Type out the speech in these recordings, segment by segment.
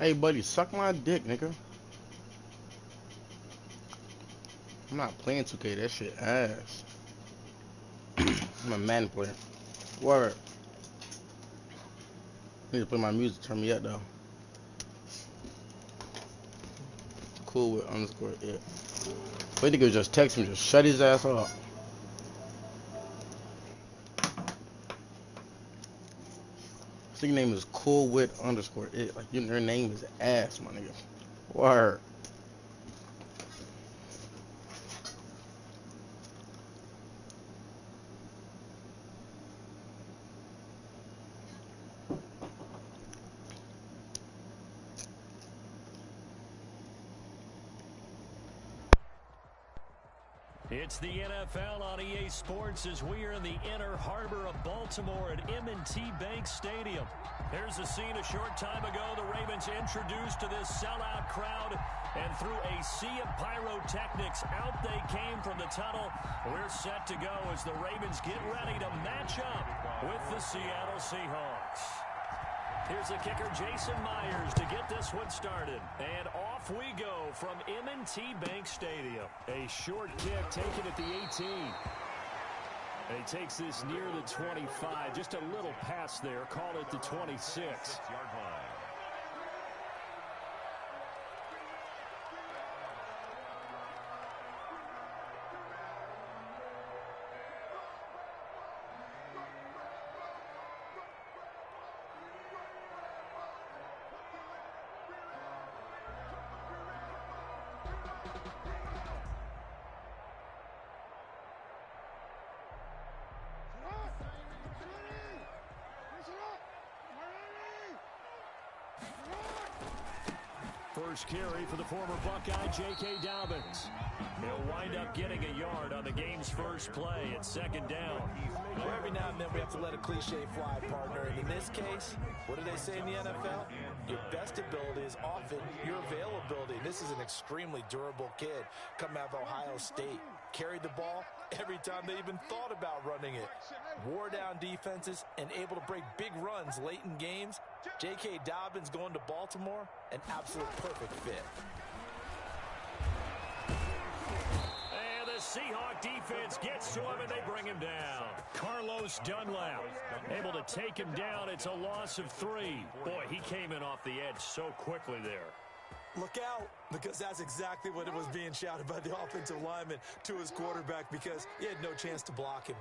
Hey, buddy, suck my dick, nigga. I'm not playing 2K. That shit ass. I'm a Madden player. Word. Need to play my music. Turn me up, though. Cool with underscore, yeah. But nigga just text him, just shut his ass up. This nigga name is cool with underscore it. Like, your name is ass, my nigga. Word. It's the NFL on EA Sports as we are in the inner harbor of Baltimore at M&T Bank Stadium. Here's a scene a short time ago. The Ravens introduced to this sellout crowd, and through a sea of pyrotechnics, out they came from the tunnel. We're set to go as the Ravens get ready to match up with the Seattle Seahawks. Here's the kicker, Jason Myers, to get this one started. And off we go from M&T Bank Stadium. A short kick taken at the 18. And he takes this near the 25. Just a little pass there. Call it the 26. 6-yard line. First carry for the former Buckeye, J.K. Dobbins. He'll wind up getting a yard on the game's first play at second down. Well, every now and then we have to let a cliche fly, partner. And in this case, what do they say in the NFL? Your best ability is often your availability. This is an extremely durable kid coming out of Ohio State. Carried the ball every time they even thought about running it. Wore down defenses and able to break big runs late in games. J.K. Dobbins going to Baltimore, an absolute perfect fit. And the Seahawk defense gets to him and they bring him down. Carlos Dunlap able to take him down. It's a loss of 3. Boy, he came in off the edge so quickly there. Look out, because that's exactly what it was being shouted by the offensive lineman to his quarterback, because he had no chance to block him.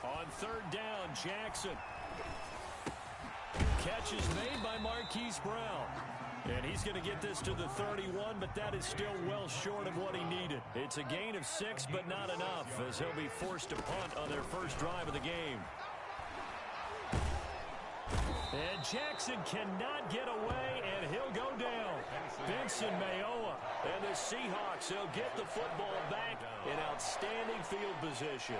On third down, Jackson. Catch is made by Marquise Brown. And he's going to get this to the 31, but that is still well short of what he needed. It's a gain of 6, but not enough, as he'll be forced to punt on their first drive of the game. And Jackson cannot get away, and he'll go down. Benson Mayowa and the Seahawks, they'll get the football back in outstanding field position.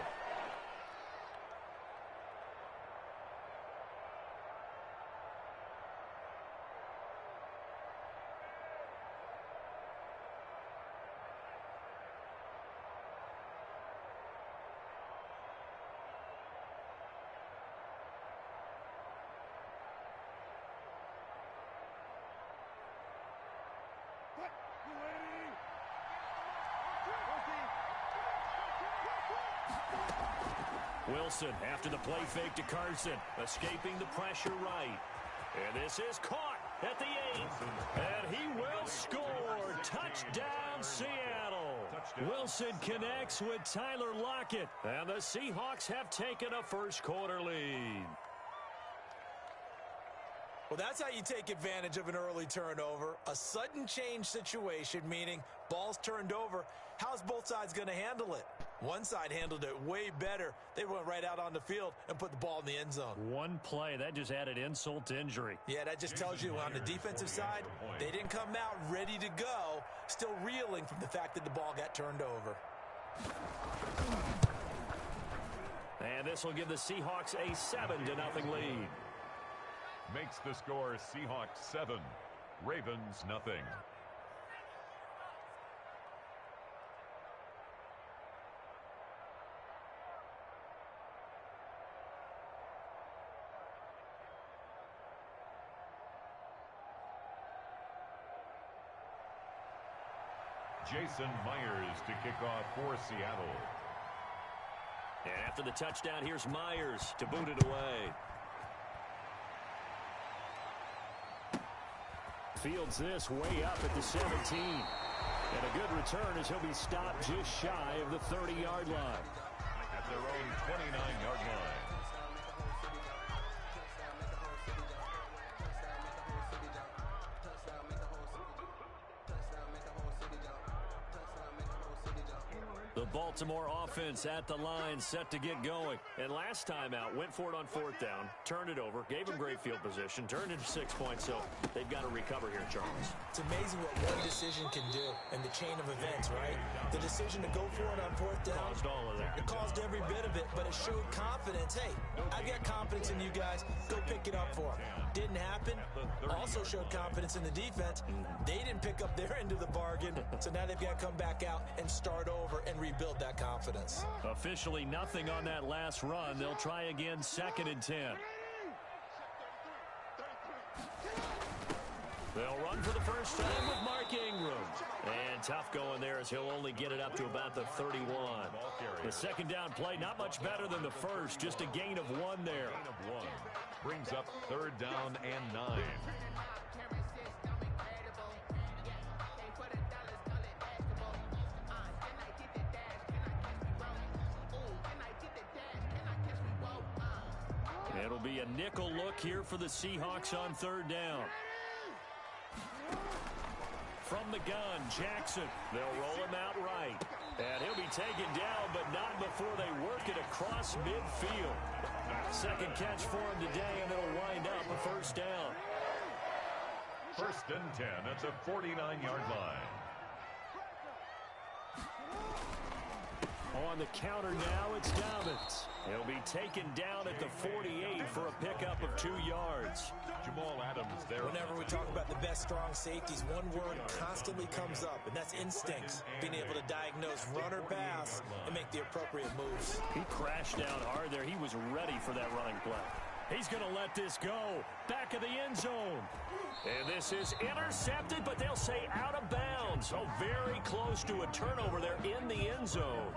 Wilson after the play fake to Carson, escaping the pressure right. And this is caught at the 8. And he will score. Touchdown, Seattle. Wilson connects with Tyler Lockett. And the Seahawks have taken a first quarter lead. Well, that's how you take advantage of an early turnover. A sudden change situation, meaning ball's turned over. How's both sides going to handle it? One side handled it way better. They went right out on the field and put the ball in the end zone. One play, that just added insult to injury. Yeah, that just tells you on the defensive side, they didn't come out ready to go, still reeling from the fact that the ball got turned over. And this will give the Seahawks a 7-0 lead. Makes the score Seahawks 7, Ravens nothing. Jason Myers to kick off for Seattle. And after the touchdown, here's Myers to boot it away. Fields this way up at the 17. And a good return as he'll be stopped just shy of the 30-yard line. At their own 29-yard line. The Baltimore offense at the line, set to get going. And last time out, went for it on 4th down, turned it over, gave him great field position, turned into 6 points, so they've got to recover here, Charles. It's amazing what one decision can do in the chain of events, right? The decision to go for it on 4th down. Caused all of that. It caused every bit of it, but it showed confidence. Hey, I've got confidence in you guys. Go pick it up for them. Didn't happen. Also showed confidence in the defense. They didn't pick up their end of the bargain, so now they've got to come back out and start over and rebuild that confidence. Officially nothing on that last run. They'll try again, 2nd and 10. They'll run for the first time with Mark Ingram. And tough going there as he'll only get it up to about the 31. The 2nd down play, not much better than the first, just a gain of 1 there. Gain of 1 brings up 3rd down and 9. It'll be a nickel look here for the Seahawks on 3rd down. From the gun, Jackson. They'll roll him out right. And he'll be taken down, but not before they work it across midfield. 2nd catch for him today, and it'll wind up a 1st down. 1st and 10 at the 49-yard line. On the counter now, it's Dobbins. He'll be taken down at the 48 for a pickup of 2 yards. Jamal Adams there. Whenever we talk about the best strong safeties, one word constantly comes up, and that's instincts. Being able to diagnose run or pass and make the appropriate moves. He crashed down hard there. He was ready for that running play. He's going to let this go. Back of the end zone. And this is intercepted, but they'll say out of bounds. Oh, very close to a turnover there in the end zone.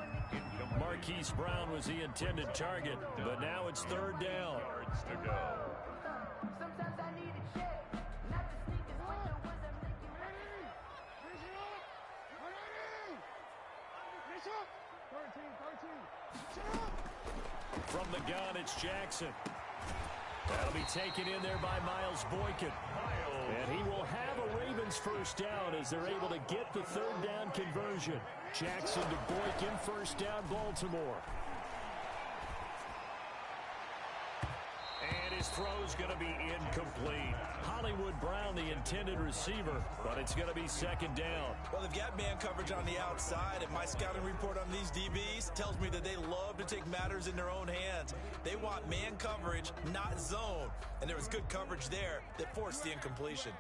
Marquise Brown was the intended target, but now it's 3rd down. Yards to go. Sometimes I need a check, not the sneakers, but the ones that make you ready. From the gun, it's Jackson. That'll be taken in there by Miles Boykin. And he will have a Ravens 1st down as they're able to get the 3rd down conversion. Jackson to Boykin, 1st down, Baltimore. And his throw's going to be incomplete. Hollywood Brown, the intended receiver, but it's going to be 2nd down. Well, they've got man coverage on the outside, and my scouting report on these DBs tells me that they love to take matters in their own hands. They want man coverage, not zone. And there was good coverage there that forced the incompletion.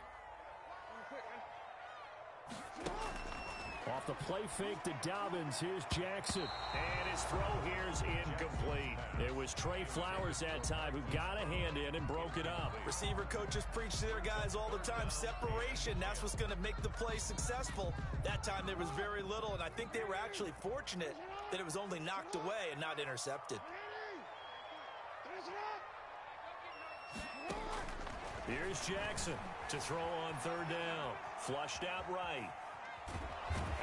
Off the play fake to Dobbins, here's Jackson. And his throw here's incomplete. It was Trey Flowers that time who got a hand in and broke it up. Receiver coaches preach to their guys all the time. Separation, that's what's going to make the play successful. That time there was very little, and I think they were actually fortunate that it was only knocked away and not intercepted. Here's Jackson to throw on 3rd down. Flushed out right.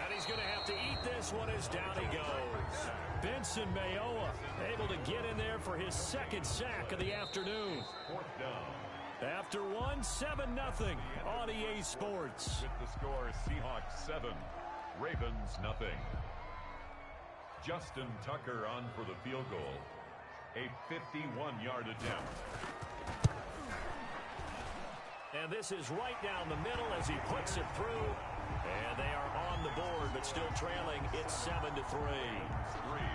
And he's going to have to eat this one as down he goes. Benson Mayowa able to get in there for his 2nd sack of the afternoon. 4th down. After 7-0 on EA Sports. With the score, Seahawks 7, Ravens nothing. Justin Tucker on for the field goal. A 51-yard attempt. And this is right down the middle as he puts it through. And they are on the board, but still trailing. It's 7-3.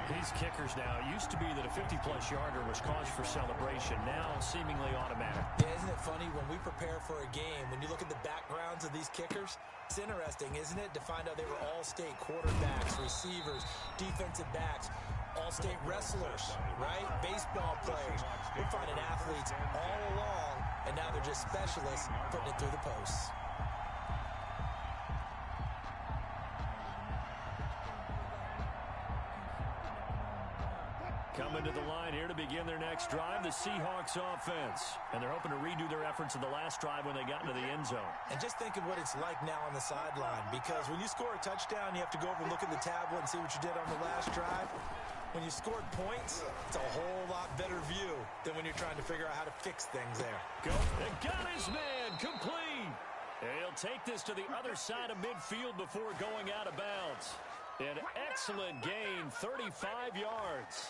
These kickers now, it used to be that a 50-plus yarder was cause for celebration. Now seemingly automatic. Yeah, isn't it funny when we prepare for a game, when you look at the backgrounds of these kickers, it's interesting, isn't it, to find out they were all-state quarterbacks, receivers, defensive backs, all-state wrestlers, right? Baseball players. We're finding athletes all along, and now they're just specialists putting it through the posts. Coming to the line here to begin their next drive, the Seahawks offense. And they're hoping to redo their efforts in the last drive when they got into the end zone. And just think of what it's like now on the sideline, because when you score a touchdown, you have to go over and look at the tablet and see what you did on the last drive. When you scored points, it's a whole lot better view than when you're trying to figure out how to fix things there. Go. And got his man complete. And he'll take this to the other side of midfield before going out of bounds. An excellent gain, 35 yards.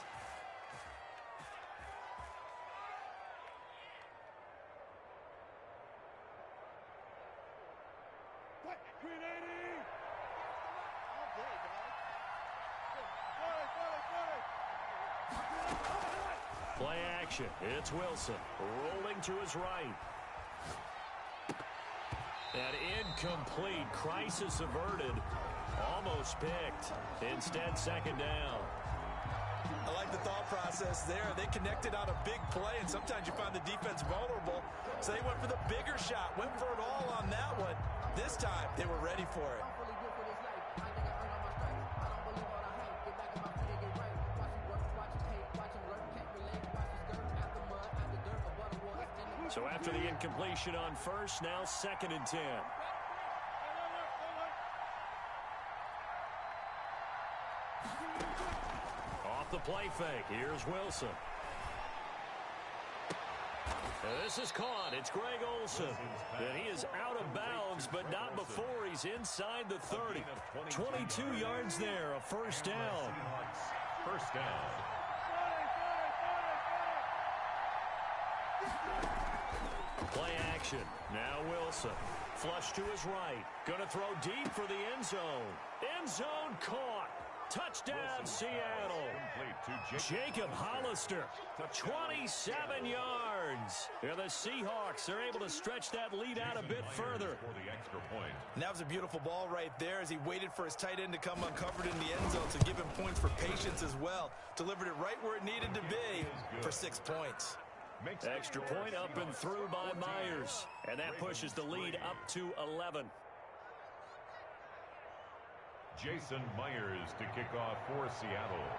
Play action. It's Wilson rolling to his right. And incomplete. Crisis averted. Almost picked. Instead, second down. I like the thought process there. They connected on a big play, and sometimes you find the defense vulnerable. So they went for the bigger shot, went for it all on that one. This time, they were ready for it. So after the incompletion on first, now 2nd and 10. Off the play fake. Here's Wilson. This is caught. It's Greg Olsen. And he is out of bounds, but not before he's inside the 30. 22 yards there, a first down. First down. Play action. Now Wilson. Flush to his right. Going to throw deep for the end zone. End zone caught. Touchdown, Seattle. Jacob Hollister, 27 yards. And the Seahawks are able to stretch that lead out a bit further. And that was a beautiful ball right there as he waited for his tight end to come uncovered in the end zone to give him points for patience as well. Delivered it right where it needed to be for 6 points. Extra point up and through by Myers. And that pushes the lead up to 11. Jason Myers to kick off for Seattle.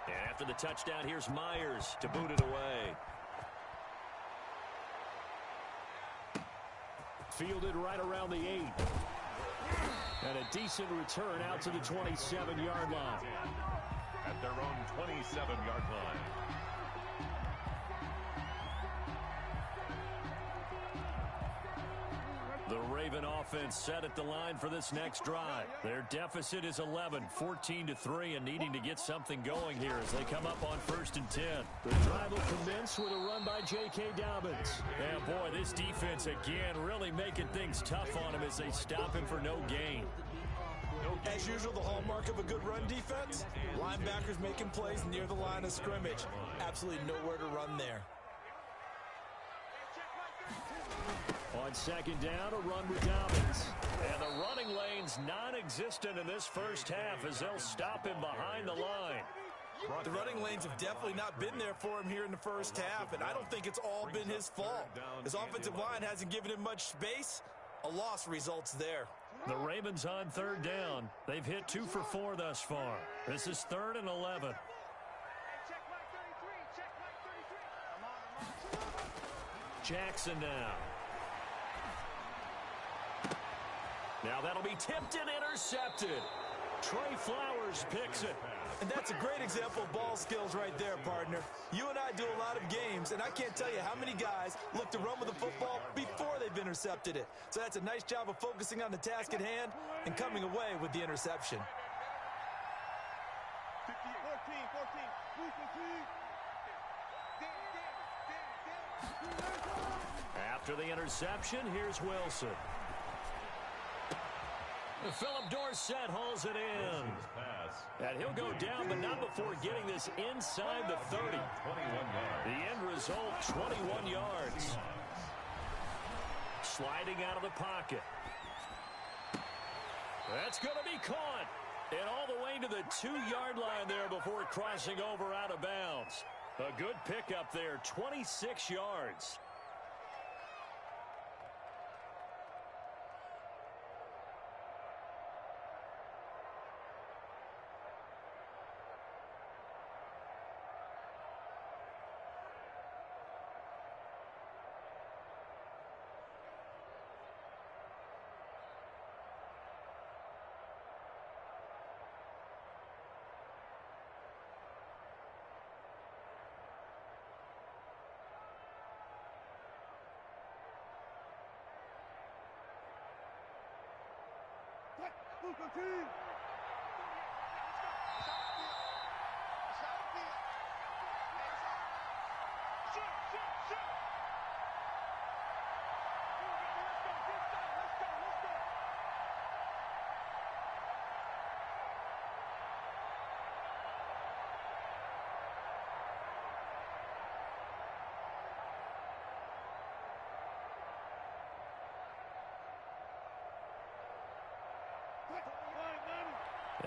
And after the touchdown, here's Myers to boot it away. Fielded right around the 8. And a decent return out to the 27-yard line. At their own 27-yard line. The Raven offense set at the line for this next drive. Their deficit is 11, 14-3, and needing to get something going here as they come up on 1st and 10. The drive will commence with a run by J.K. Dobbins. And boy, this defense again really making things tough on him as they stop him for no gain. As usual, the hallmark of a good run defense, linebackers making plays near the line of scrimmage. Absolutely nowhere to run there. On 2nd down, a run with Dobbins. And the running lane's non-existent in this first half as they'll stop him behind the line. The running lanes have definitely not been there for him here in the first half, and I don't think it's all been his fault. His offensive line hasn't given him much space. A loss results there. The Ravens on 3rd down. They've hit 2 for 4 thus far. This is 3rd and 11. Jackson now. Now that'll be tipped and intercepted. Trey Flowers picks it. And that's a great example of ball skills right there, partner. You and I do a lot of games, and I can't tell you how many guys look to run with the football before they've intercepted it. So that's a nice job of focusing on the task at hand and coming away with the interception. 14. After the interception, here's Wilson. Philip Dorsett hauls it in. And he'll go down, but not before getting this inside the 30. The end result, 21 yards. Sliding out of the pocket. That's going to be caught. And all the way to the 2-yard line there before crossing over out of bounds. A good pickup there, 26 yards.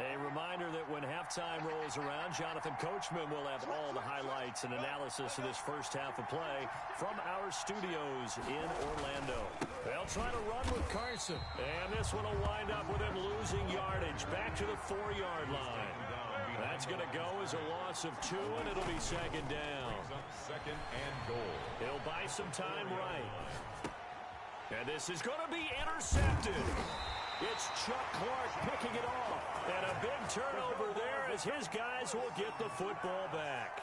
A reminder that when halftime rolls around, Jonathan Coachman will have all the highlights and analysis of this first half of play from our studios in Orlando. They'll try to run with Carson. And this one will wind up with him losing yardage back to the 4-yard line. That's going to go as a loss of 2, and it'll be second down. Second and goal. He'll buy some time right. And this is going to be intercepted. It's Chuck Clark picking it off. And a big turnover there as his guys will get the football back.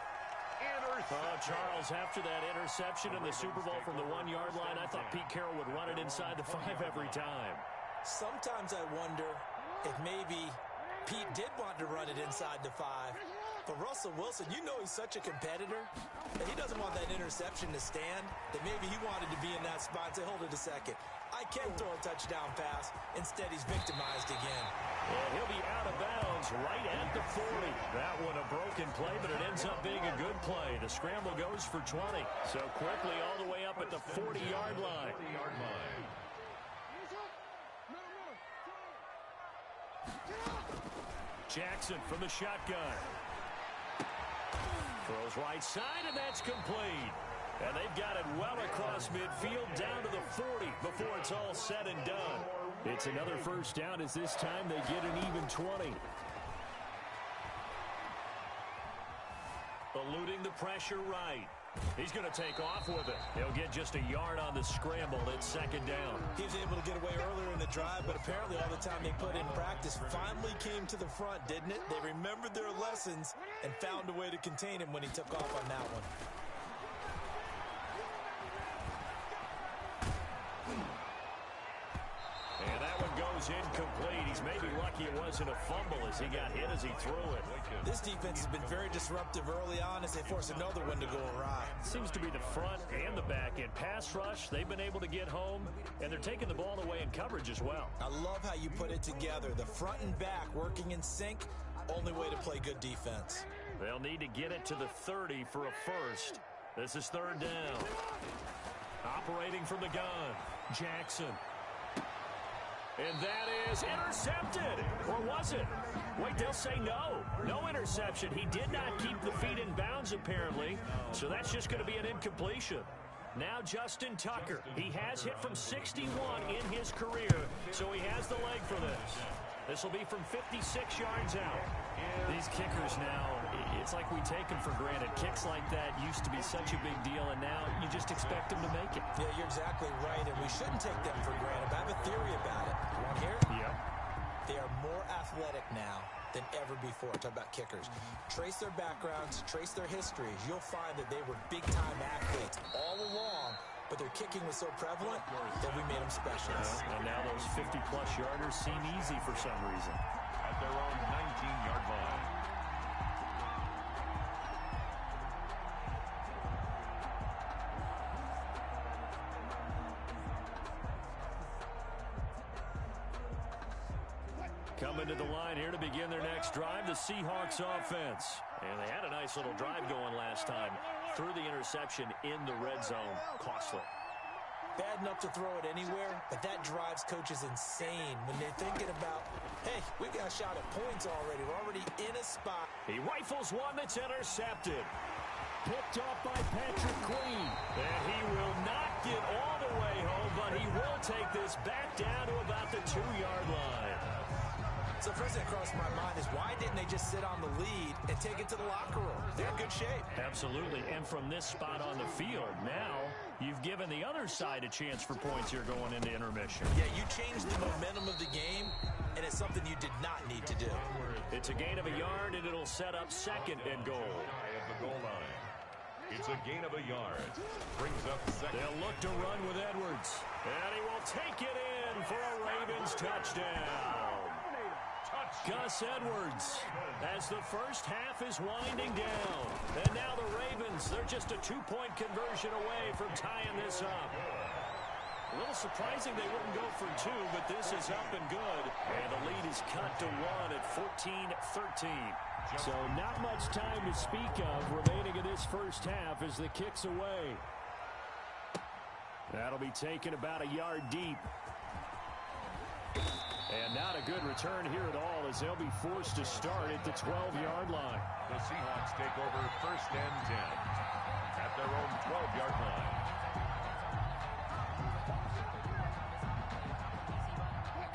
Charles, after that interception in the Super Bowl from the 1-yard line, I thought Pete Carroll would run it inside the 5 every time. Sometimes I wonder if maybe Pete did want to run it inside the 5. But Russell Wilson, you know he's such a competitor that he doesn't want that interception to stand, that maybe he wanted to be in that spot and say, hold it a second. I can throw a touchdown pass. Instead, he's victimized again. And he'll be out of bounds right at the 40. That one a broken play, but it ends up being a good play. The scramble goes for 20. So quickly all the way up at the 40-yard line. Jackson from the shotgun. Throws right side, and that's complete. And they've got it well across midfield down to the 40 before it's all said and done. It's another first down as this time they get an even 20. Eluding the pressure right. He's going to take off with it. He'll get just a yard on the scramble. It's second down. He was able to get away earlier in the drive, but apparently all the time they put in practice finally came to the front, didn't it? They remembered their lessons and found a way to contain him when he took off on that one. And that one goes incomplete. He's maybe lucky it wasn't a fumble as he got hit as he threw it. This defense has been very disruptive early on as they force another one to go awry. Seems to be the front and the back end. Pass rush, they've been able to get home, and they're taking the ball away in coverage as well. I love how you put it together. The front and back working in sync, only way to play good defense. They'll need to get it to the 30 for a first. This is third down. Operating from the gun, Jackson. And that is intercepted. Or was it? Wait, they'll say no. No interception. He did not keep the feet in bounds, apparently. So that's just going to be an incompletion. Now Justin Tucker. He has hit from 61 in his career, so he has the leg for this. This will be from 56 yards out. These kickers now, it's like we take them for granted. Kicks like that used to be such a big deal, and now you just expect them to make it. Yeah, you're exactly right, and we shouldn't take them for granted. But I have a theory about it. You want to hear it? Yep. They are more athletic now than ever before. Talk about kickers. Trace their backgrounds, trace their histories. You'll find that they were big-time athletes all along, but their kicking was so prevalent that we made them specialists. And now those 50-plus yarders seem easy for some reason. At their own 19-yard line. Coming to the line here to begin their next drive, the Seahawks offense. And they had a nice little drive going last time. Threw the interception in the red zone. Costly. Bad enough to throw it anywhere, but that drives coaches insane when they're thinking about, hey, we got a shot at points already. We're already in a spot. He rifles one that's intercepted. Picked off by Patrick Queen. And he will not get all the way home, but he will take this back down to about the 2-yard line. So first thing that crossed my mind is why didn't they just sit on the lead and take it to the locker room? They're in good shape. Absolutely. And from this spot on the field, now you've given the other side a chance for points here going into intermission. Yeah, you changed the momentum of the game, and it's something you did not need to do. It's a gain of a yard, and it'll set up second and goal. At the goal line. It's a gain of a yard. Brings up second. They'll look to run with Edwards. And he will take it in for a Ravens touchdown. Gus Edwards, as the first half is winding down. And now the Ravens, they're just a two-point conversion away from tying this up. A little surprising they wouldn't go for two, but this is up and good. And the lead is cut to 1 at 14-13. So not much time to speak of remaining in this first half as the kick's away. That'll be taken about a yard deep. And not a good return here at all as they'll be forced to start at the 12-yard line. The Seahawks take over first and 10 at their own 12-yard line.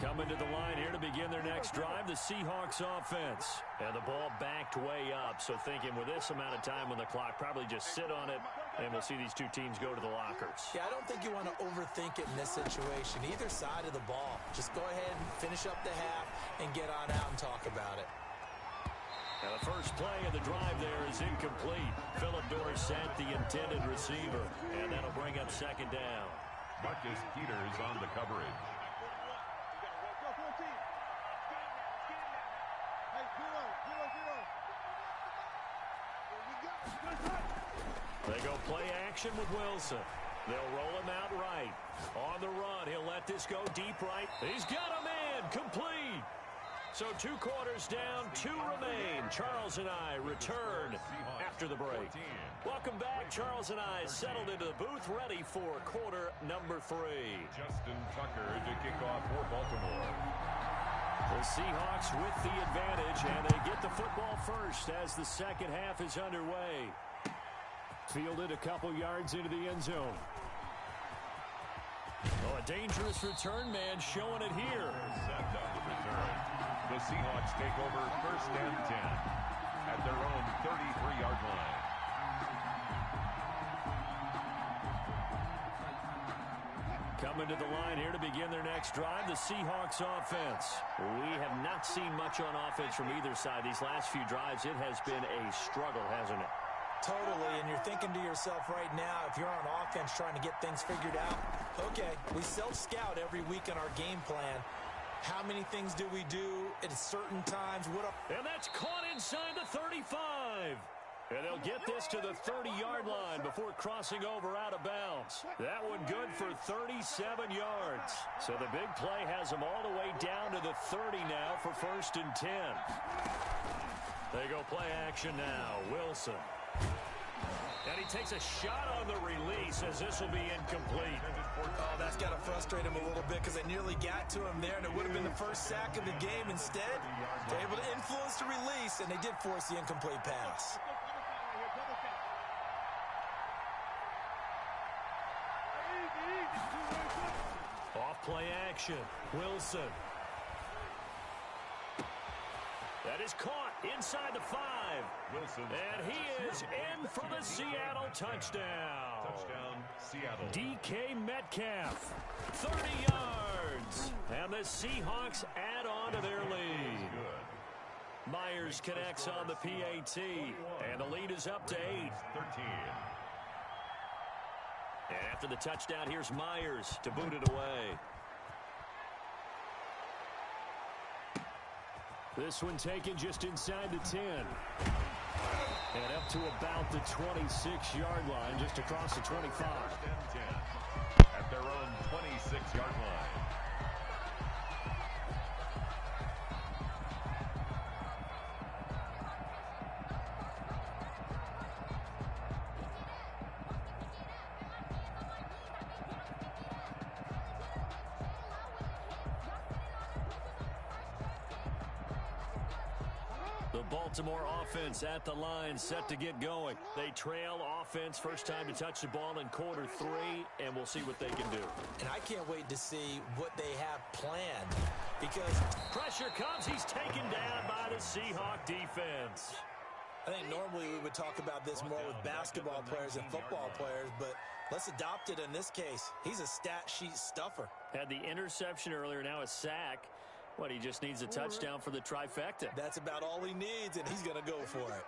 Coming to the line here to begin their next drive, the Seahawks offense. And the ball backed way up, so thinking with this amount of time on the clock, probably just sit on it, and we'll see these two teams go to the lockers. Yeah, I don't think you want to overthink it in this situation, either side of the ball. Just go ahead and finish up the half and get on out and talk about it. Now the first play of the drive there is incomplete. Phillip Dorsett, the intended receiver, and that'll bring up second down. Marcus Peters on the coverage. They go play action with Wilson. They'll roll him out right. On the run, he'll let this go deep right. He's got a man, complete. So 2 quarters down, 2 remain. Charles and I return after the break. Welcome back. Charles and I settled into the booth, ready for quarter number 3. Justin Tucker to kick off for Baltimore. The Seahawks with the advantage, and they get the football first as the second half is underway. Fielded a couple yards into the end zone. Oh, a dangerous return man showing it here. Set on the return. The Seahawks take over first and 10 at their own 33-yard line. Coming to the line here to begin their next drive, the Seahawks offense. We have not seen much on offense from either side. These last few drives, it has been a struggle, hasn't it? Totally, and you're thinking to yourself right now, if you're on offense trying to get things figured out, okay, we self-scout every week on our game plan. How many things do we do at certain times? And that's caught inside the 35. And they'll get this to the 30-yard line before crossing over out of bounds. That one good for 37 yards. So the big play has them all the way down to the 30 now for first and 10. They go play action now. Wilson. And he takes a shot on the release as this will be incomplete. Oh, that's got to frustrate him a little bit because they nearly got to him there, and it would have been the first sack of the game. Instead, they're able to influence the release, and they did force the incomplete pass. Off play action. Wilson. That is caught inside the 5. Wilson. And he is in for the Seattle touchdown. Touchdown, Seattle. DK Metcalf, 30 yards. And the Seahawks add on to their lead. Myers connects on the PAT. And the lead is up to 8. 13. And after the touchdown, here's Myers to boot it away. This one taken just inside the 10. And up to about the 26-yard line, just across the 25. First and 10 at their own 26-yard line. Baltimore offense at the line, set to get going. They trail offense, first time to touch the ball in quarter 3, and we'll see what they can do. And I can't wait to see what they have planned because pressure comes. He's taken down by the Seahawk defense. I think normally we would talk about this more with basketball players and football players, but let's adopt it in this case. He's a stat sheet stuffer. Had the interception earlier, now a sack. What, he just needs a touchdown for the trifecta. That's about all he needs, and he's going to go for it.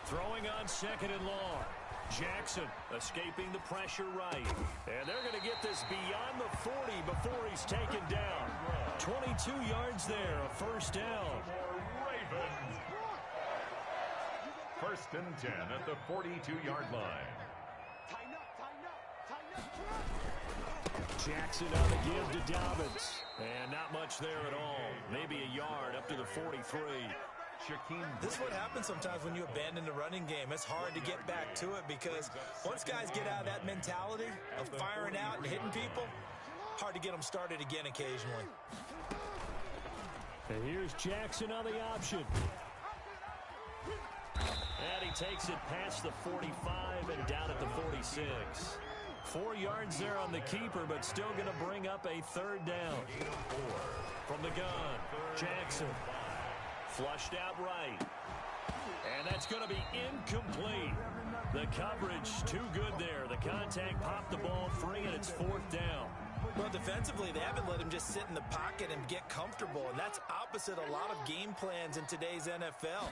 Throwing on second and long. Jackson escaping the pressure right. And they're going to get this beyond the 40 before he's taken down. 22 yards there, a first down. Ravens. First and 10 at the 42-yard line. Jackson on the give to Dobbins. And not much there at all. Maybe a yard up to the 43. This is what happens sometimes when you abandon the running game. It's hard to get back to it because once guys get out of that mentality of firing out and hitting people, hard to get them started again occasionally. And here's Jackson on the option. And he takes it past the 45 and down at the 46. 4 yards there on the keeper, but still going to bring up a third down. From the gun, Jackson. Flushed out right. And that's going to be incomplete. The coverage too good there. The contact popped the ball free, and it's fourth down. Well, defensively, they haven't let him just sit in the pocket and get comfortable, and that's opposite a lot of game plans in today's NFL.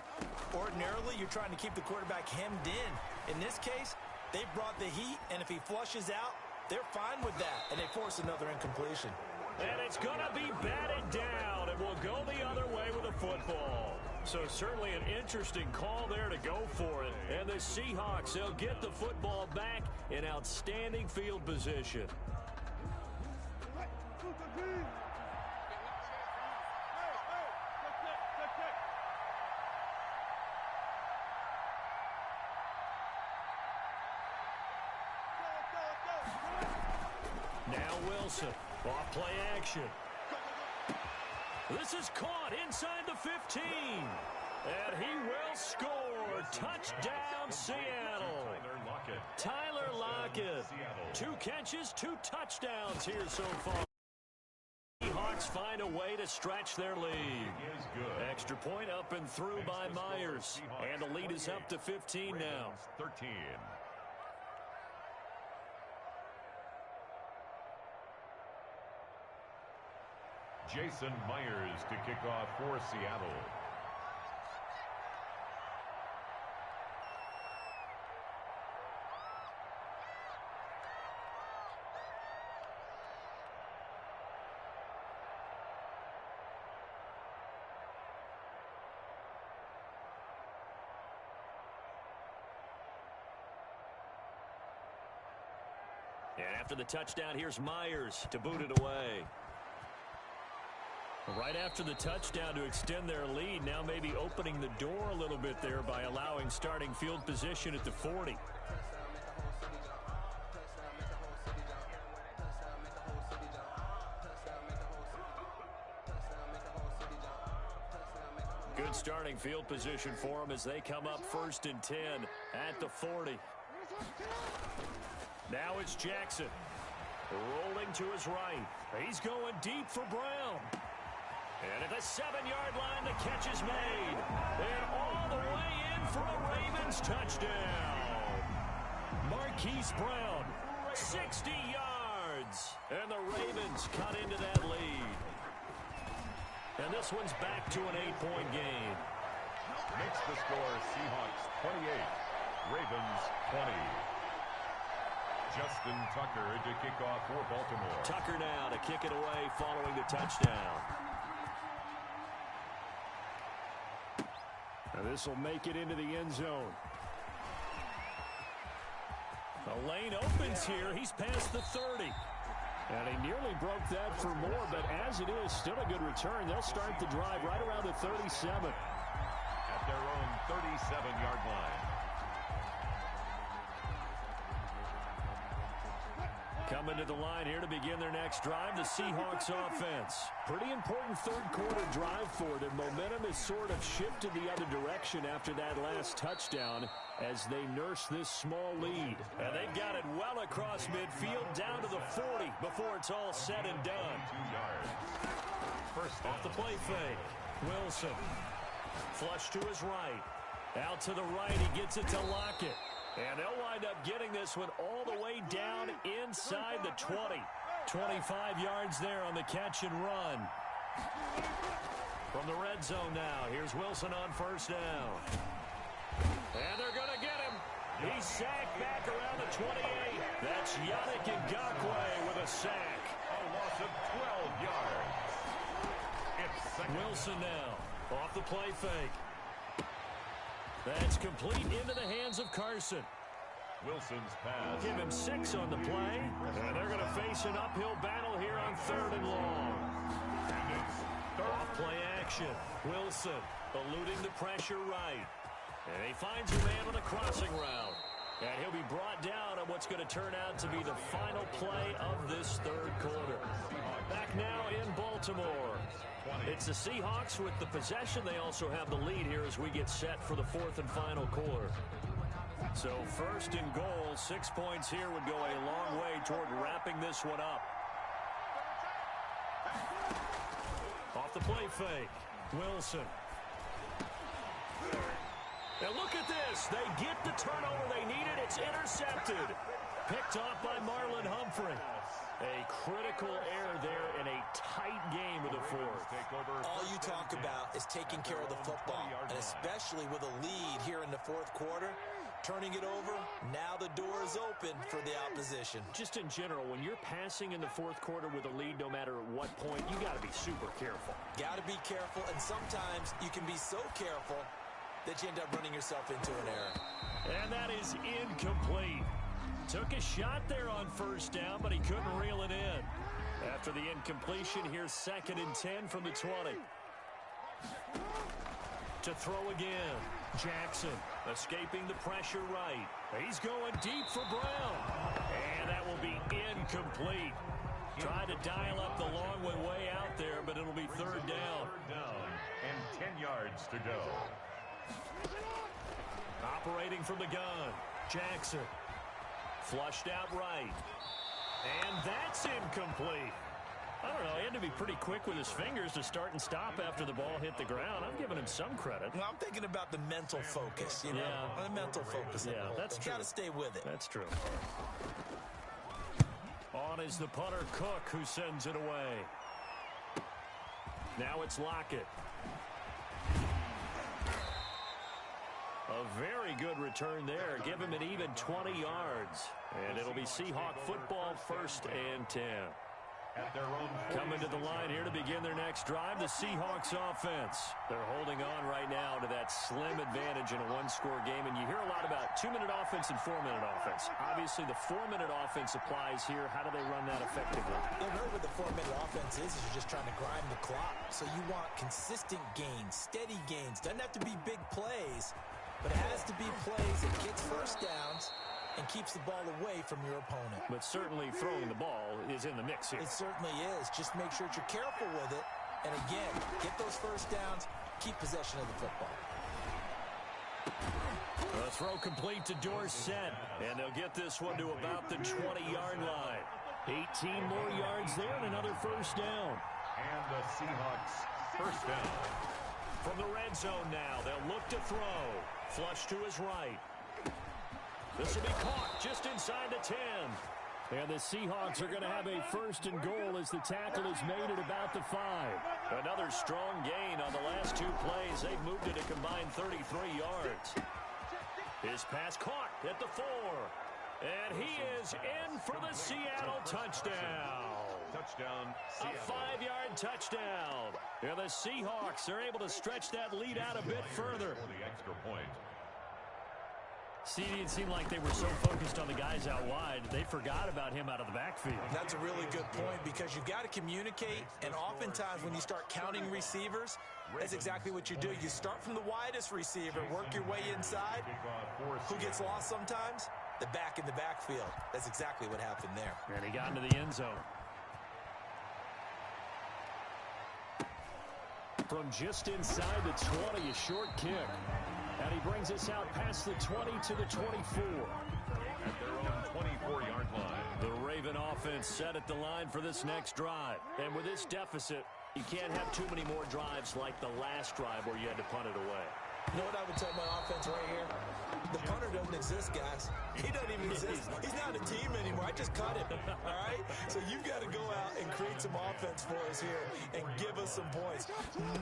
Ordinarily, you're trying to keep the quarterback hemmed in. In this case, they brought the heat, and if he flushes out, they're fine with that, and they force another incompletion. And it's going to be batted down, and will go the other way with the football. So certainly an interesting call there to go for it. And the Seahawks, they'll get the football back in outstanding field position. Now Wilson, off play action. This is caught inside the 15. And he will score. Touchdown, Seattle. Tyler Lockett. 2 catches, 2 touchdowns here so far. Seahawks find a way to stretch their lead. Extra point up and through by Myers. And the lead is up to 15 now. 13. Jason Myers to kick off for Seattle. And after the touchdown, here's Myers to boot it away. Right after the touchdown to extend their lead, now maybe opening the door a little bit there by allowing starting field position at the 40. Good starting field position for them as they come up first and 10 at the 40. Now it's Jackson. Rolling to his right. He's going deep for Brown. And at the 7-yard line, the catch is made. And all the way in for a Ravens touchdown. Marquise Brown, 60 yards. And the Ravens cut into that lead. And this one's back to an 8-point game. Makes the score Seahawks 28, Ravens 20. Justin Tucker to kick off for Baltimore. Tucker now to kick it away following the touchdown. Now this will make it into the end zone. The lane opens here. He's past the 30. And he nearly broke that for more, but as it is, still a good return. They'll start the drive right around the 37. At their own 37-yard line. Coming to the line here to begin their next drive, the Seahawks offense. Pretty important third-quarter drive for them. Momentum has sort of shifted the other direction after that last touchdown as they nurse this small lead. And they've got it well across midfield down to the 40 before it's all said and done. 2 yards. First Off the play fake. Wilson. Flush to his right. Out to the right. He gets it to Lockett. And they'll wind up getting this one all the way down inside the 20. 25 yards there on the catch and run. From the red zone now, here's Wilson on first down. And they're going to get him. He's sacked back around the 28. That's Yannick Ngakoue with a sack. A loss of 12 yards. Wilson now. Off the play fake. That's complete into the hands of Carson. Wilson's pass. Give him 6 on the play. And they're going to face an uphill battle here on 3rd and long. Off play action. Wilson eluding the pressure right. And he finds a man on a crossing route. And he'll be brought down on what's going to turn out to be the final play of this 3rd quarter. Back now in Baltimore. It's the Seahawks with the possession. They also have the lead here as we get set for the 4th and final quarter. So 1st and goal, 6 points here would go a long way toward wrapping this one up. Off the play fake. Wilson. Now look at this. They get the turnover they needed. It's intercepted. Picked off by Marlon Humphrey. A critical error there in a tight game of the 4th. All you talk about is taking care of the football, and especially with a lead here in the 4th quarter. Turning it over, now the door is open for the opposition. Just in general, when you're passing in the 4th quarter with a lead, no matter at what point, you got to be super careful. Got to be careful, and sometimes you can be so careful that you end up running yourself into an error. And that is incomplete. Took a shot there on 1st down, but he couldn't reel it in. After the incompletion, here's 2nd and 10 from the 20. To throw again. Jackson escaping the pressure right. He's going deep for Brown. And that will be incomplete. Tried to dial up the long one way out there, but it'll be 3rd down. 3rd down and 10 yards to go. Operating from the gun. Jackson. Flushed out right. And that's incomplete. I don't know. He had to be pretty quick with his fingers to start and stop after the ball hit the ground. I'm giving him some credit. Well, I'm thinking about the mental focus, you know. Yeah. The mental focus. Yeah, that's true. Got to stay with it. That's true. On is the punter, Cook, who sends it away. Now it's Lockett. A very good return there. Give him an even 20 yards. And it'll be Seahawk football, 1st and 10. At their own Coming to the line here to begin their next drive, the Seahawks offense. They're holding on right now to that slim advantage in a 1-score game. And you hear a lot about 2-minute offense and 4-minute offense. Obviously, the 4-minute offense applies here. How do they run that effectively? You know what the 4-minute offense is you're just trying to grind the clock. So you want consistent gains, steady gains. Doesn't have to be big plays, but it has to be plays that gets 1st downs and keeps the ball away from your opponent. But certainly throwing the ball is in the mix here. It certainly is. Just make sure that you're careful with it. And again, get those 1st downs, keep possession of the football. A throw complete to Dorsett. And they'll get this one to about the 20-yard line. 18 more yards there and another 1st down. And the Seahawks 1st down. From the red zone now, they'll look to throw. Flush to his right. This will be caught just inside the 10. And the Seahawks are going to have a 1st and goal as the tackle is made at about the 5. Another strong gain on the last 2 plays. They've moved it a combined 33 yards. His pass caught at the 4. And he is in for the Seattle touchdown. Touchdown, Seattle. A 5-yard touchdown. And the Seahawks are able to stretch that lead out a bit further. For the extra point. See, it seemed like they were so focused on the guys out wide, they forgot about him out of the backfield. That's a really good point because you've got to communicate, and oftentimes when you start counting receivers, that's exactly what you do. You start from the widest receiver, work your way inside. Who gets lost sometimes? The back in the backfield. That's exactly what happened there. And he got into the end zone. From just inside the 20, a short kick. And he brings us out past the 20 to the 24. At their own 24-yard line. The Raven offense set at the line for this next drive. And with this deficit, you can't have too many more drives like the last drive where you had to punt it away. You know what I would tell my offense right here? The punter doesn't exist, guys. He doesn't even exist. He's not a team anymore. I just cut him, all right? So you've got to go out and create some offense for us here and give us some points.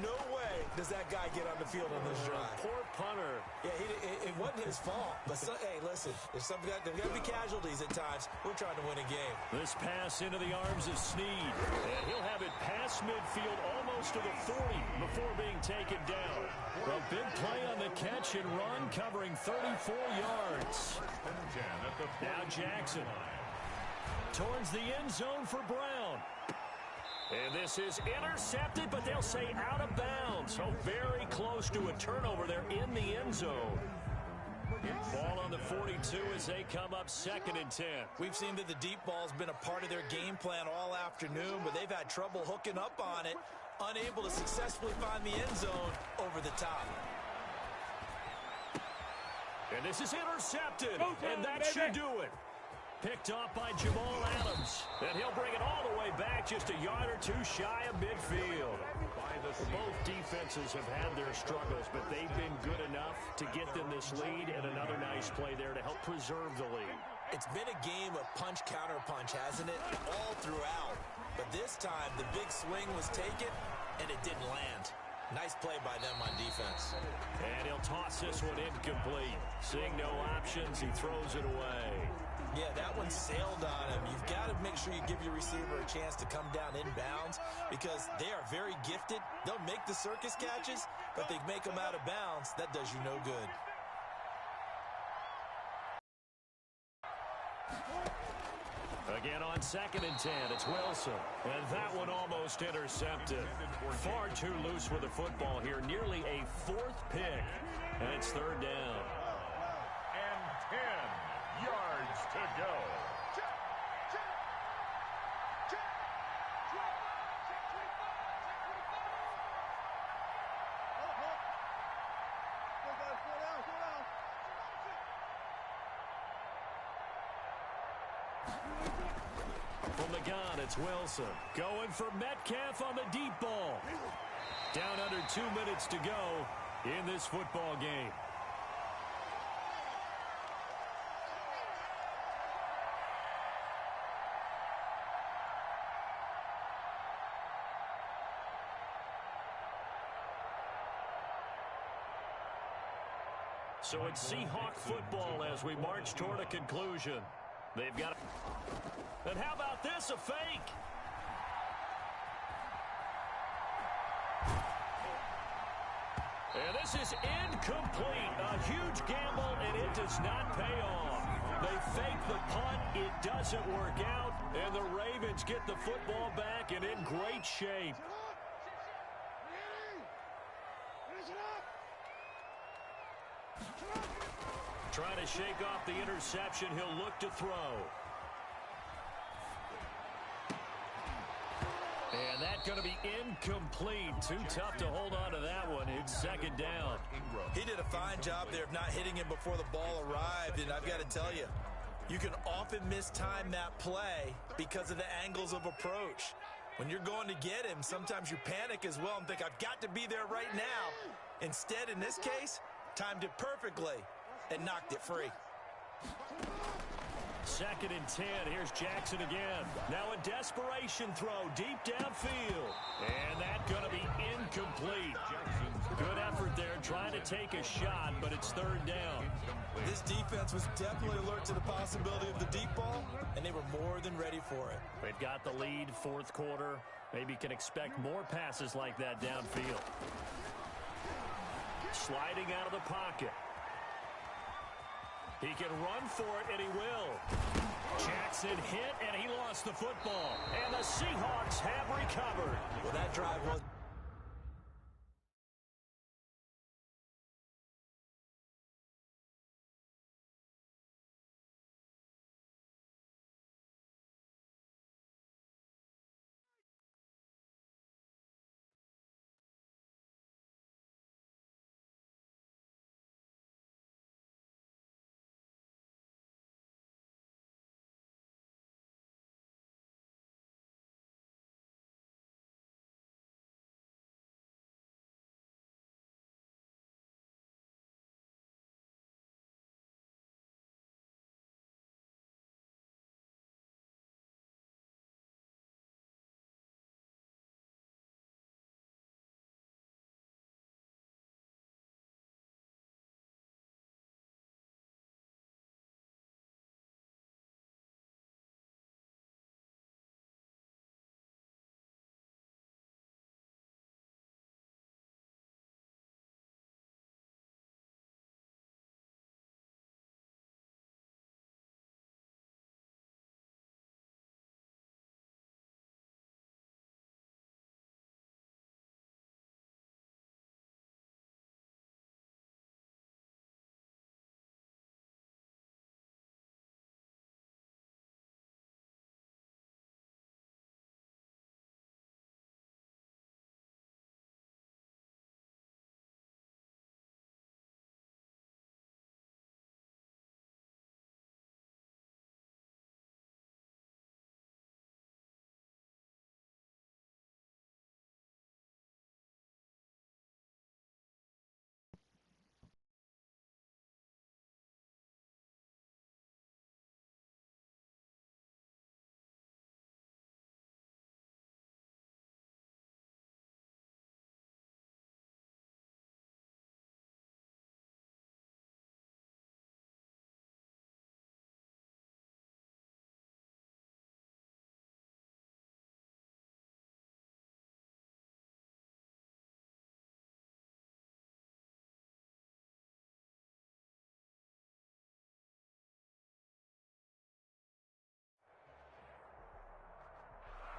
No way does that guy get on the field on this drive. Poor punter. Yeah, it wasn't his fault. But, hey, listen, there's got to be casualties at times. We're trying to win a game. This pass into the arms of Snead. And he'll have it past midfield almost to the 40 before being taken down. A big play on the catch and run, covering 34 yards. Now Jackson towards the end zone for Brown. And this is intercepted, but they'll say out of bounds. So very close to a turnover there in the end zone. Ball on the 42 as they come up 2nd and 10. We've seen that the deep ball's been a part of their game plan all afternoon, but they've had trouble hooking up on it, unable to successfully find the end zone over the top. And this is intercepted, and that should do it. Picked off by Jamal Adams, and he'll bring it all the way back just a yard or two shy of midfield. Both defenses have had their struggles, but they've been good enough to get them this lead, and another nice play there to help preserve the lead. It's been a game of punch-counter-punch, hasn't it? All throughout. But this time, the big swing was taken, and it didn't land. Nice play by them on defense. And he'll toss this one incomplete. Seeing no options, he throws it away. Yeah, that one sailed on him. You've got to make sure you give your receiver a chance to come down inbounds because they are very gifted. They'll make the circus catches, but they make them out of bounds. That does you no good. Again on 2nd and 10, it's Wilson. And that one almost intercepted. Far too loose with the football here. Nearly a 4th pick. And it's 3rd down. And 10 yards to go. From the gun, it's Wilson. Going for Metcalf on the deep ball. Down under 2 minutes to go in this football game. So it's Seahawk football as we march toward a conclusion. They've got it. And how about this, a fake? And this is incomplete. A huge gamble, and it does not pay off. They fake the punt. It doesn't work out, and the Ravens get the football back and in great shape. Trying to shake off the interception. He'll look to throw. And that's going to be incomplete. Too tough to hold on to that one. It's 2nd down. He did a fine job there of not hitting him before the ball arrived, and I've got to tell you, you can often mistime that play because of the angles of approach. When you're going to get him, sometimes you panic as well and think, I've got to be there right now. Instead, in this case, timed it perfectly and knocked it free. 2nd and 10. Here's Jackson again. Now a desperation throw deep downfield. And that's going to be incomplete. Good effort there trying to take a shot, but it's 3rd down. This defense was definitely alert to the possibility of the deep ball, and they were more than ready for it. They've got the lead, 4th quarter. Maybe can expect more passes like that downfield. Sliding out of the pocket. He can run for it, and he will. Jackson hit, and he lost the football. And the Seahawks have recovered. Well, that drive was...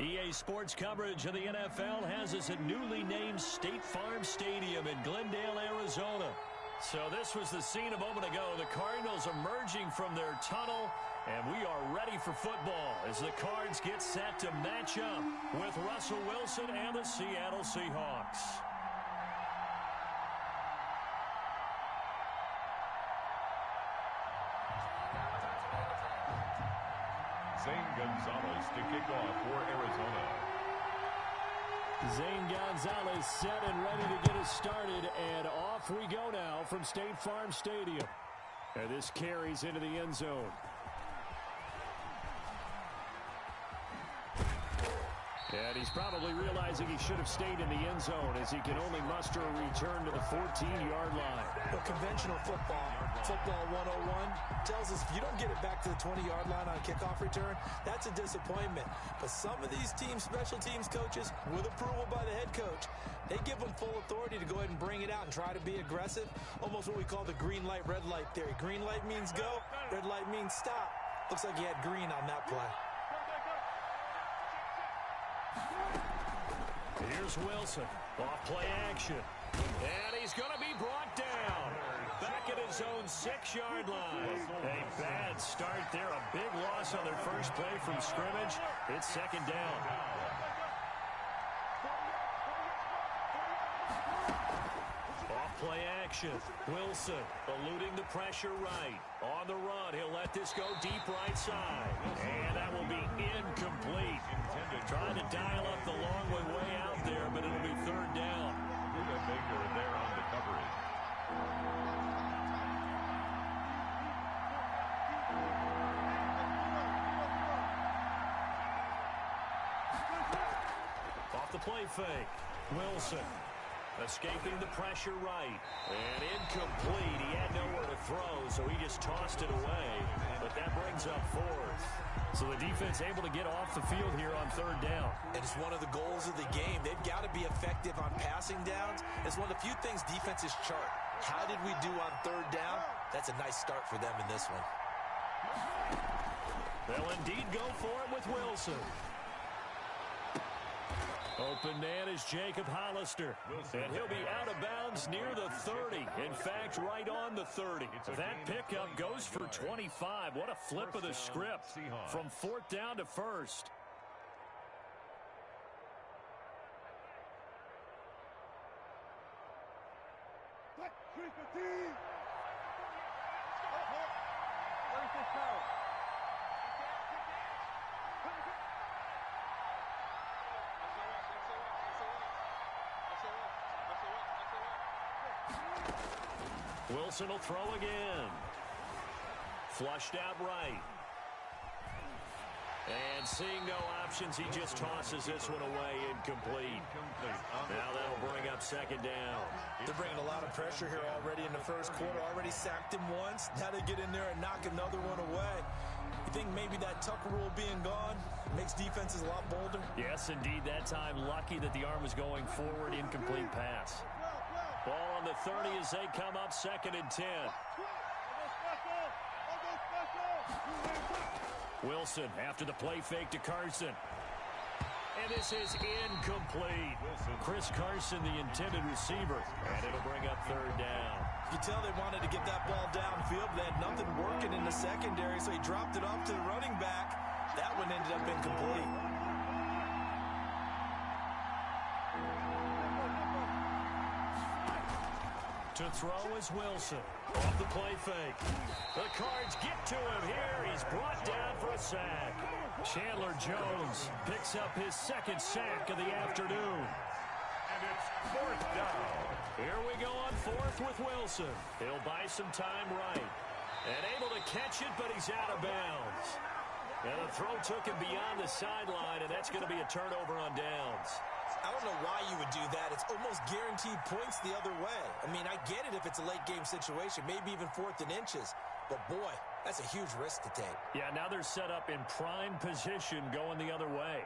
EA Sports coverage of the NFL has us at newly named State Farm Stadium in Glendale, Arizona. So this was the scene a moment ago. The Cardinals emerging from their tunnel, and we are ready for football as the Cards get set to match up with Russell Wilson and the Seattle Seahawks. Zane Gonzalez to kick off for Arizona. Zane Gonzalez set and ready to get us started, and off we go now from State Farm Stadium. And this carries into the end zone. And he's probably realizing he should have stayed in the end zone as he can only muster a return to the 14-yard line. But conventional football 101, tells us if you don't get it back to the 20-yard line on a kickoff return, that's a disappointment. But some of these special teams coaches, with approval by the head coach, they give them full authority to go ahead and bring it out and try to be aggressive. Almost what we call the green light, red light theory. Green light means go, red light means stop. Looks like he had green on that play. Here's Wilson, off play action, and he's going to be brought down back at his own 6-yard line. A bad start there, a big loss on their first play from scrimmage. It's second down. Off play action, Wilson eluding the pressure right. On the run, he'll let this go deep right side, and that will be incomplete. Trying to dial up the long way out there, but it'll be third down. Luka Baker there on the coverage. Off the play fake, Wilson escaping the pressure right, and incomplete. He had nowhere to throw, so he just tossed it away, but that brings up fourth. So the defense able to get off the field here on third down. And it's one of the goals of the game. They've got to be effective on passing downs. It's one of the few things defenses chart. How did we do on third down? That's a nice start for them in this one. They'll indeed go for it with Wilson. Open man is Jacob Hollister, and he'll be out of bounds near the 30. In fact, right on the 30. That pickup goes for 25. What a flip of the script from fourth down to first. Wilson will throw again. Flushed out right. And seeing no options, he just tosses this one away, incomplete. Now that'll bring up second down. They're bringing a lot of pressure here already in the first quarter. Already sacked him once. Now they get in there and knock another one away. You think maybe that Tucker rule being gone makes defenses a lot bolder? Yes, indeed. That time, lucky that the arm was going forward, incomplete pass. Ball on the 30 as they come up second and 10. Wilson after the play fake to Carson. And this is incomplete. Chris Carson, the intended receiver. And it'll bring up third down. You can tell they wanted to get that ball downfield. They had nothing working in the secondary, so he dropped it off to the running back. That one ended up incomplete. To throw is Wilson. Off the play fake. The Cards get to him here. He's brought down for a sack. Chandler Jones picks up his second sack of the afternoon. And it's fourth down. Here we go on fourth with Wilson. He'll buy some time right. And able to catch it, but he's out of bounds. And the throw took him beyond the sideline, and that's going to be a turnover on downs. I don't know why you would do that. It's almost guaranteed points the other way. I mean, I get it if it's a late-game situation, maybe even fourth and inches. But, boy, that's a huge risk to take. Yeah, now they're set up in prime position going the other way.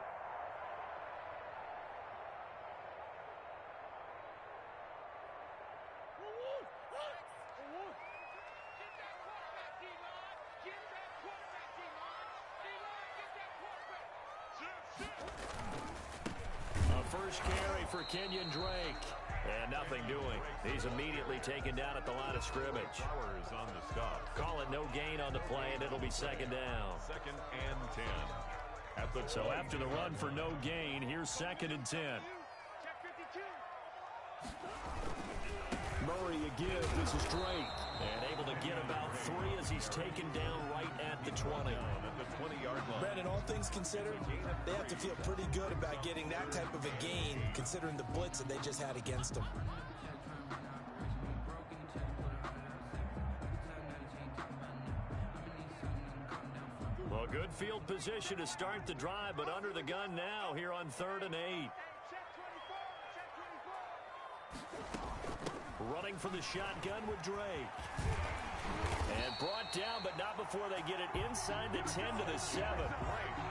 A first carry for Kenyon Drake. And nothing doing. He's immediately taken down at the line of scrimmage. Flowers on the stop. Call it no gain on the play, and it'll be second down. 2nd and 10. So after the run for no gain, here's 2nd and 10. Murray again. This is Drake. And able to get about 3 as he's taken down right at the 20. At the 20-yard line. Brandon, all things considered, they have to feel pretty good about getting that type of a gain, considering the blitz that they just had against them. Well, good field position to start the drive, but under the gun now here on 3rd and 8. Running for the shotgun with Drake. And brought down, but not before they get it inside the 10 to the 7.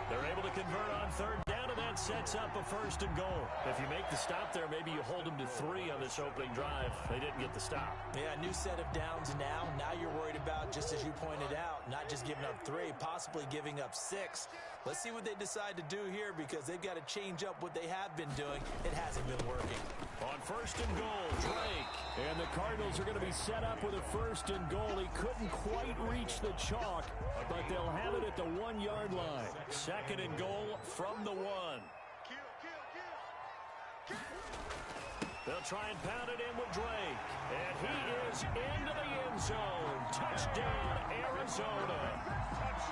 They're able to convert on 3rd down, and that sets up a 1st and goal. If you make the stop there, maybe you hold them to 3 on this opening drive. They didn't get the stop. Yeah, new set of downs now. Now you're worried about, just as you pointed out, not just giving up 3, possibly giving up 6. Let's see what they decide to do here, because they've got to change up what they have been doing. It hasn't been working. On 1st and goal, Drake. And the Cardinals are going to be set up with a 1st and goal. He couldn't quite reach the chalk, but they'll have it at the 1-yard line. 2nd and goal from the 1. They'll try and pound it in with Drake. And he is into the end zone. Touchdown, Arizona.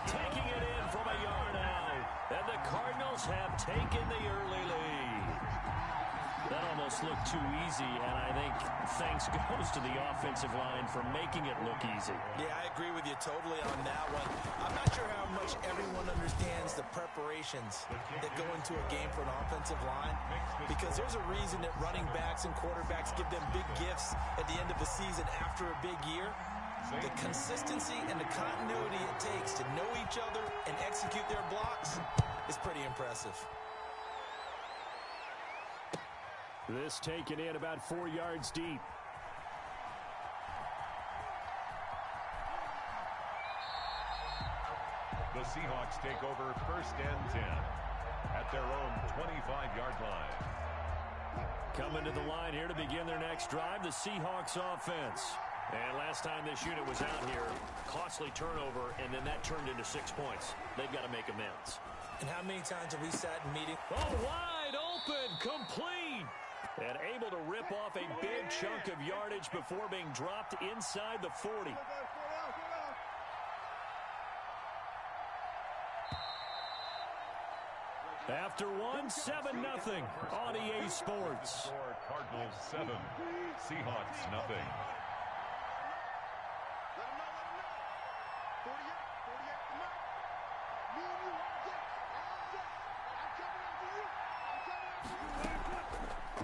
Taking it in from a yard out. And the Cardinals have taken the early lead. That almost looked too easy, and I think thanks goes to the offensive line for making it look easy. Yeah, I agree with you totally on that one. I'm not sure how much everyone understands the preparations that go into a game for an offensive line, because there's a reason that running backs and quarterbacks give them big gifts at the end of the season after a big year. The consistency and the continuity it takes to know each other and execute their blocks is pretty impressive. This taken in about 4 yards deep. The Seahawks take over 1st and 10 at their own 25-yard line. Coming to the line here to begin their next drive, the Seahawks offense. And last time this unit was out here, costly turnover, and then that turned into 6 points. They've got to make amends. And how many times have we sat in meetings? Oh, wide open, complete. And able to rip off a big chunk of yardage before being dropped inside the 40. After 1, 7-0 on EA Sports. Score Cardinals 7, Seahawks nothing.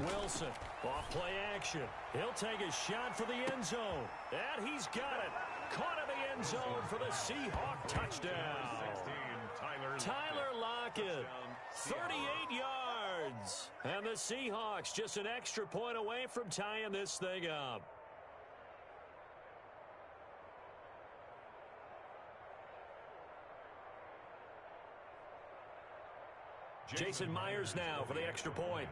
Wilson, off play action. He'll take a shot for the end zone. And he's got it. Caught in the end zone for the Seahawk touchdown. 16, Tyler Lockett, 38 yards. And the Seahawks just an extra point away from tying this thing up. Jason Myers now for the extra point.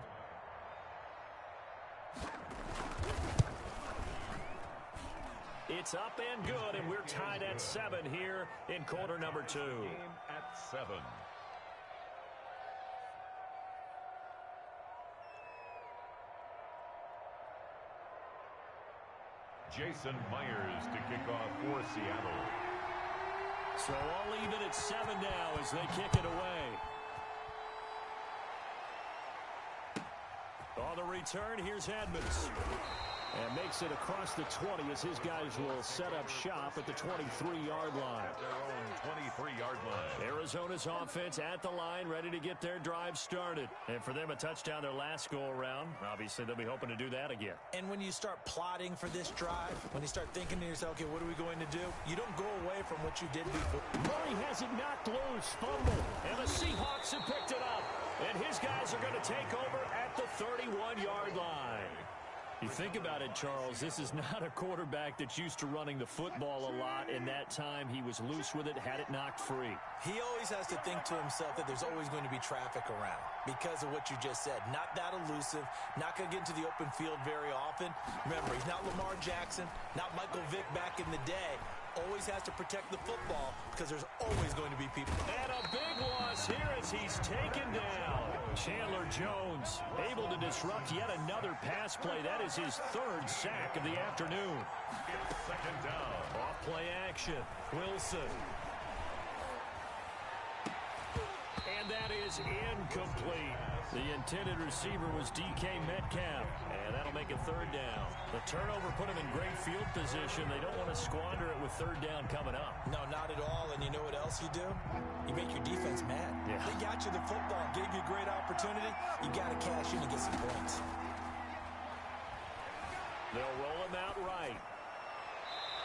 It's up and good, and we're tied at 7 here in quarter number 2. Game at 7. Jason Myers to kick off for Seattle. So all even at 7 now as they kick it away. On the return, here's Edmonds. And makes it across the 20 as his guys will set up shop at the 23-yard line. At their own 23-yard line. Arizona's offense at the line, ready to get their drive started. And for them, a touchdown their last go-around. Obviously, they'll be hoping to do that again. And when you start plotting for this drive, when you start thinking to yourself, okay, what are we going to do? You don't go away from what you did before. Murray has it knocked loose, fumble. And the Seahawks have picked it up. And his guys are going to take over at the 31-yard line. You think about it, Charles, this is not a quarterback that's used to running the football a lot, and that time he was loose with it, had it knocked free. He always has to think to himself that there's always going to be traffic around because of what you just said. Not that elusive, not going to get into the open field very often. Remember, he's not Lamar Jackson, not Michael Vick back in the day. Always has to protect the football because there's always going to be people. And a big loss here as he's taken down. Chandler Jones able to disrupt yet another pass play. That is his third sack of the afternoon. Second down. Off play action. Wilson. And that is incomplete. The intended receiver was DK Metcalf. And that'll make it third down. The turnover put him in great field position. They don't want to squander it with third down coming up. No, not at all. And you know what else you do? You make your defense mad. Yeah. They got you the football, gave you a great opportunity. You got to cash in and get some points. They'll roll him out right.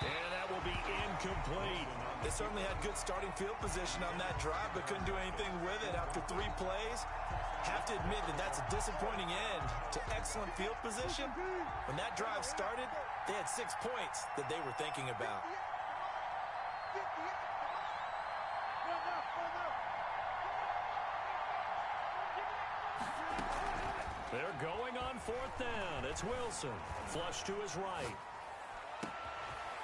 And that will be incomplete. They certainly had good starting field position on that drive, but couldn't do anything with it after 3 plays. Have to admit that that's a disappointing end to excellent field position. When that drive started, they had 6 points that they were thinking about. They're going on 4th down. It's Wilson. Flush to his right.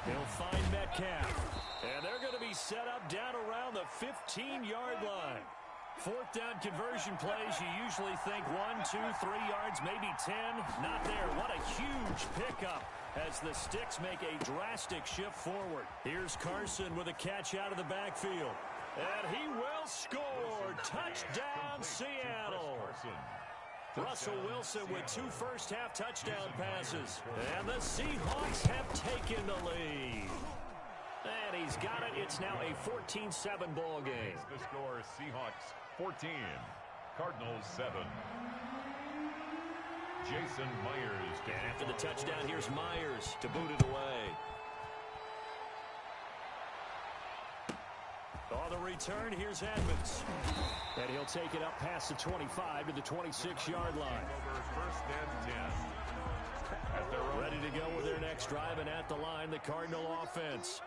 He'll find Metcalf. And they're going to be set up down around the 15-yard line. 4th down conversion plays, you usually think 1, 2, 3 yards, maybe 10. Not there. What a huge pickup as the Sticks make a drastic shift forward. Here's Carson with a catch out of the backfield. And he will score. Touchdown, Seattle. Russell Wilson with 2 first-half touchdown passes. And the Seahawks have taken the lead. And he's got it. It's now a 14-7 ball game. The score, Seahawks 14, Cardinals 7. Jason Myers. And after the touchdown, here's Myers to boot it away. On the return, here's Edmonds. And he'll take it up past the 25 to the 26-yard line. Over first and 10. At their own. Ready to go with their next drive, and at the line, the Cardinal offense.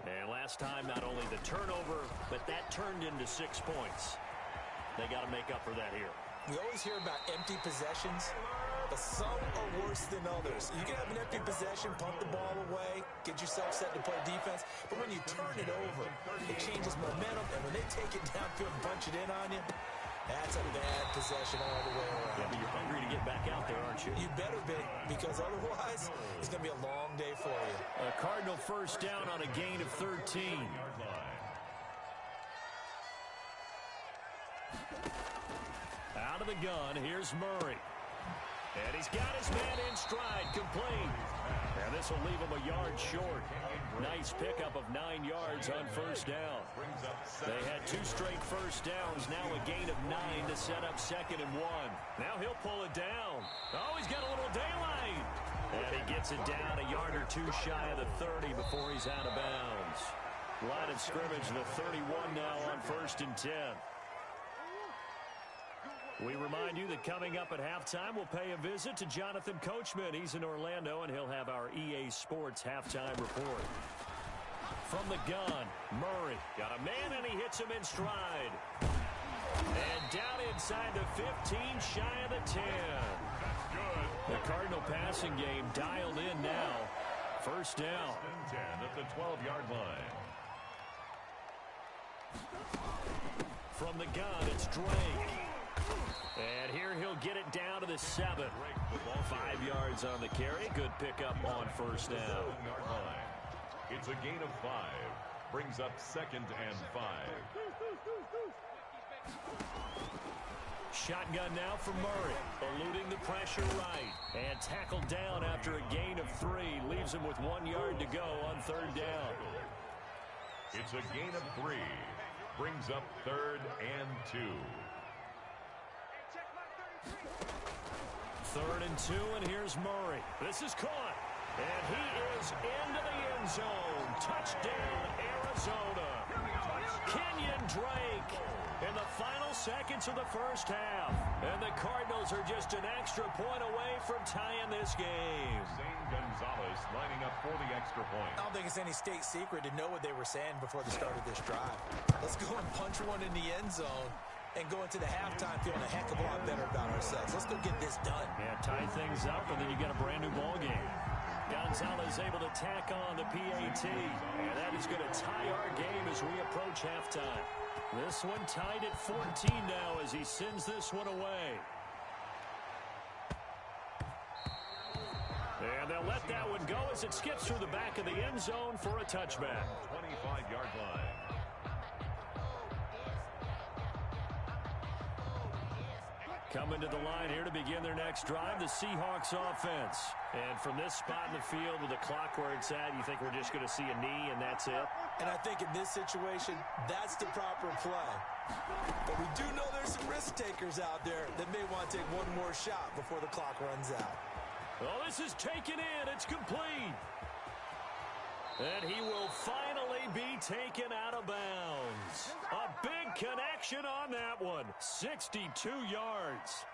And last time, not only the turnover, but that turned into 6 points. They got to make up for that here. We always hear about empty possessions, but some are worse than others. You can have an empty possession, punt the ball away, get yourself set to play defense, but when you turn it over, it changes momentum, and when they take it downfield and punch it in on you, that's a bad possession all the way around. Yeah, but you're hungry to get back out there, aren't you? You better be, because otherwise, it's going to be a long day for you. A Cardinal first down on a gain of 13. Out of the gun, here's Murray. And he's got his man in stride, complete. And this will leave him a yard short. Nice pickup of 9 yards on first down. They had 2 straight first downs, now a gain of 9 to set up 2nd and 1. Now he'll pull it down. Oh, he's got a little daylight. And he gets it down a yard or 2 shy of the 30 before he's out of bounds. Line of scrimmage, the 31 now on 1st and 10. We remind you that coming up at halftime, we'll pay a visit to Jonathan Coachman. He's in Orlando, and he'll have our EA Sports halftime report. From the gun, Murray got a man, and he hits him in stride. And down inside the 15, shy of the 10. That's good. The Cardinal passing game dialed in now. First down. 10 at the 12-yard line. From the gun, it's Drake. And here he'll get it down to the 7. 5 yards on the carry. Good pickup on first down. It's a gain of 5. Brings up 2nd and 5. Shotgun now for Murray. Eluding the pressure right. And tackled down after a gain of 3. Leaves him with 1 yard to go on third down. It's a gain of 3. Brings up 3rd and 2. 3rd and 2, and here's Murray. This is caught. And he is into the end end zone. Touchdown, Arizona. Kenyon Drake in the final seconds of the first half. And the Cardinals are just an extra point away from tying this game. Zane Gonzalez lining up for the extra point. I don't think it's any state secret to know what they were saying before the start of this drive. Let's go and punch one in the end zone and go into the halftime feeling a heck of a lot better about ourselves. Let's go get this done. Yeah, tie things up, and then you get a brand new ball game. Gonzalez able to tack on the PAT, and that is going to tie our game as we approach halftime. This one tied at 14 now as he sends this one away. And they'll let that one go as it skips through the back of the end zone for a touchback. 25-yard line. Coming to the line here to begin their next drive, the Seahawks offense. And from this spot in the field with the clock where it's at, you think we're just going to see a knee and that's it? And I think in this situation, that's the proper play. But we do know there's some risk takers out there that may want to take one more shot before the clock runs out. Oh, this is taken in. It's complete. And he will finally be taken out of bounds. A big connection on that one. 62 yards.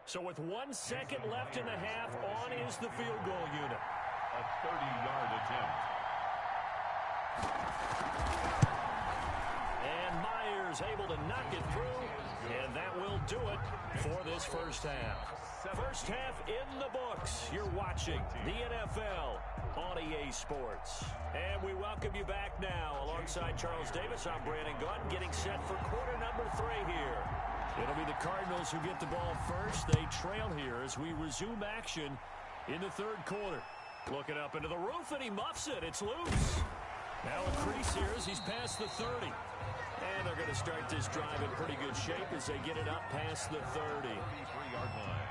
So with 1 second left in the half, on is the field goal unit. A 30-yard attempt. And Myers able to knock it through, and that will do it for this first half. First half in the books. You're watching the NFL on EA Sports. And we welcome you back now. Alongside Charles Davis, I'm Brandon Gaunt, getting set for quarter number 3 here. It'll be the Cardinals who get the ball first. They trail here as we resume action in the third quarter. Looking up into the roof, and he muffs it. It's loose. Now a crease here as he's past the 30. And they're going to start this drive in pretty good shape as they get it up past the 30. 33-yard line.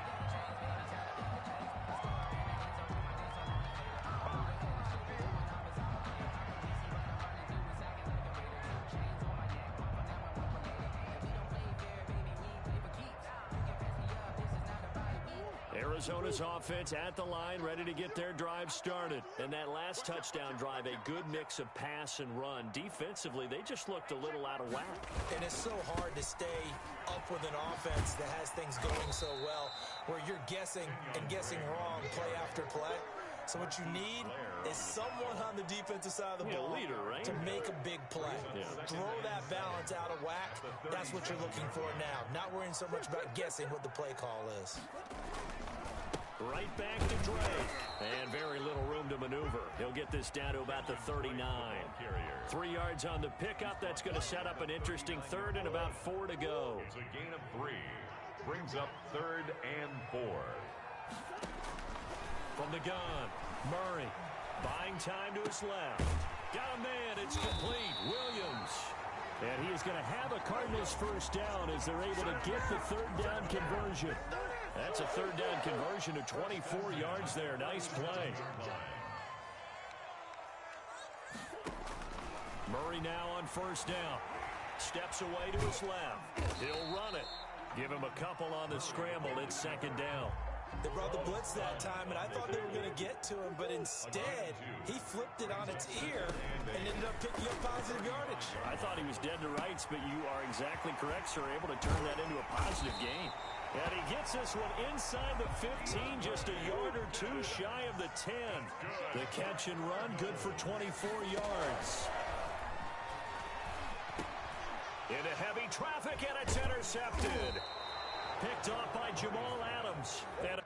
Arizona's offense at the line, ready to get their drive started. And that last touchdown drive, a good mix of pass and run. Defensively, they just looked a little out of whack. And it's so hard to stay up with an offense that has things going so well, where you're guessing and guessing wrong play after play. So what you need is someone on the defensive side of the ball leader, right? to make a big play. Yeah. Throw that balance out of whack. That's what you're looking for now. Not worrying so much about guessing what the play call is. Right back to Drake. And very little room to maneuver. He'll get this down to about the 39. 3 yards on the pickup. That's going to set up an interesting third and about 4 to go. It's a gain of 3. Brings up 3rd and 4. From the gun, Murray buying time to his left. Got a man. It's complete. Williams. And he is going to have a Cardinals first down as they're able to get the third down conversion. That's a third down conversion of 24 yards there. Nice play. Murray now on first down. Steps away to his left. He'll run it. Give him a couple on the scramble. It's second down. They brought the blitz that time, and I thought they were going to get to him, but instead, he flipped it on its ear and ended up picking up positive yardage. I thought he was dead to rights, but you are exactly correct, sir. Able to turn that into a positive gain. And he gets this one inside the 15, just a yard or two shy of the 10. The catch and run, good for 24 yards. Into heavy traffic, and it's intercepted. Picked off by Jamal Adams. And